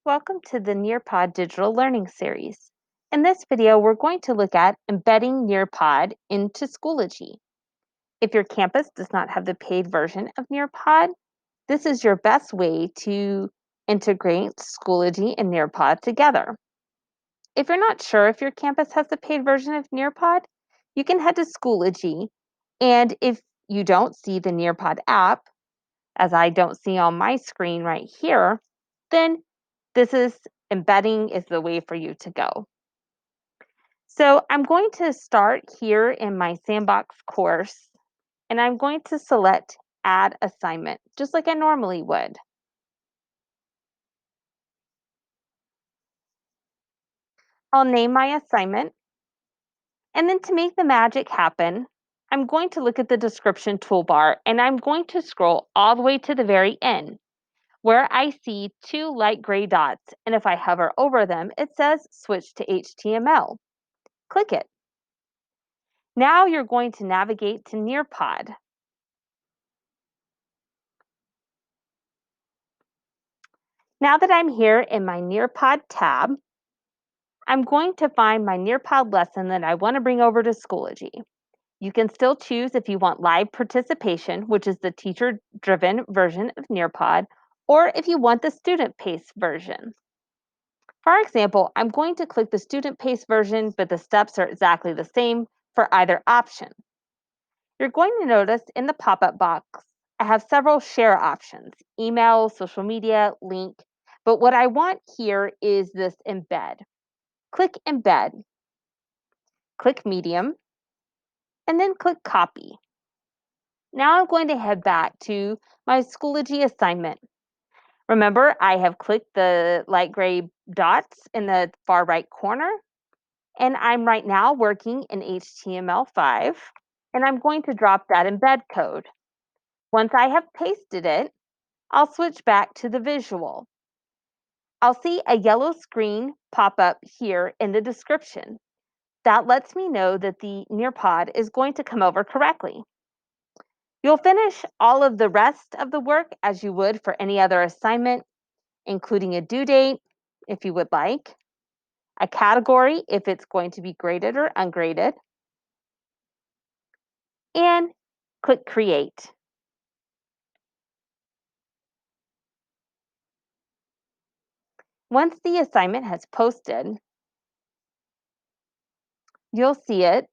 Welcome to the Nearpod Digital Learning Series. In this video, we're going to look at embedding Nearpod into Schoology. If your campus does not have the paid version of Nearpod, this is your best way to integrate Schoology and Nearpod together. If you're not sure if your campus has the paid version of Nearpod, you can head to Schoology, and if you don't see the Nearpod app, as I don't see on my screen right here, then embedding is the way for you to go. So I'm going to start here in my sandbox course, and I'm going to select add assignment, just like I normally would. I'll name my assignment, and then to make the magic happen, I'm going to look at the description toolbar, and I'm going to scroll all the way to the very end, where I see two light gray dots, and if I hover over them, it says switch to HTML. Click it. Now you're going to navigate to Nearpod. Now that I'm here in my Nearpod tab, I'm going to find my Nearpod lesson that I want to bring over to Schoology. You can still choose if you want live participation, which is the teacher-driven version of Nearpod, or if you want the student-paced version. For our example, I'm going to click the student-paced version, but the steps are exactly the same for either option. You're going to notice in the pop-up box, I have several share options, email, social media, link, but what I want here is this embed. Click embed, click medium, and then click copy. Now I'm going to head back to my Schoology assignment. Remember, I have clicked the light gray dots in the far right corner, and I'm right now working in HTML5, and I'm going to drop that embed code. Once I have pasted it, I'll switch back to the visual. I'll see a yellow screen pop up here in the description. That lets me know that the Nearpod is going to come over correctly. You'll finish all of the rest of the work as you would for any other assignment, including a due date, if you would like, a category, if it's going to be graded or ungraded, and click Create. Once the assignment has posted, you'll see it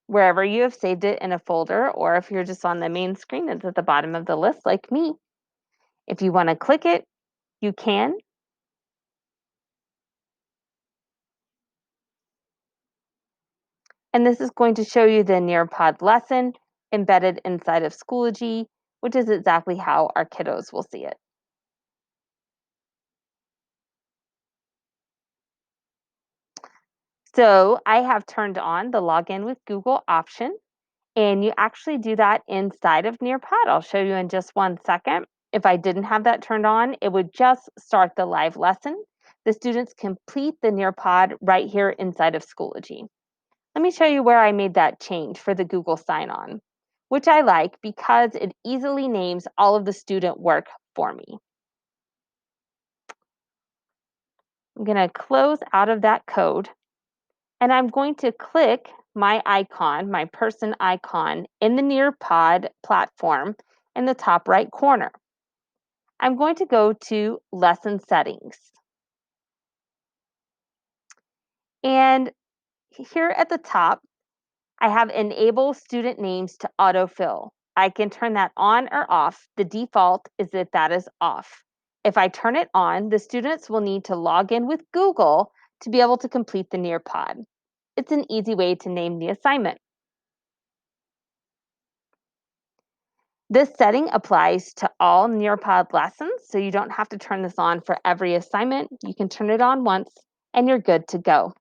wherever you have saved it in a folder, or if you're just on the main screen, it's at the bottom of the list like me. If you want to click it, you can. And this is going to show you the Nearpod lesson embedded inside of Schoology, which is exactly how our kiddos will see it. So I have turned on the login with Google option, and you actually do that inside of Nearpod. I'll show you in just 1 second. If I didn't have that turned on, it would just start the live lesson. The students complete the Nearpod right here inside of Schoology. Let me show you where I made that change for the Google sign-on, which I like because it easily names all of the student work for me. I'm going to close out of that code, and I'm going to click my icon, my person icon, in the Nearpod platform in the top right corner. I'm going to go to Lesson Settings. And here at the top, I have Enable Student Names to Autofill. I can turn that on or off. The default is that that is off. If I turn it on, the students will need to log in with Google to be able to complete the Nearpod. It's an easy way to name the assignment. This setting applies to all Nearpod lessons, so you don't have to turn this on for every assignment. You can turn it on once and you're good to go.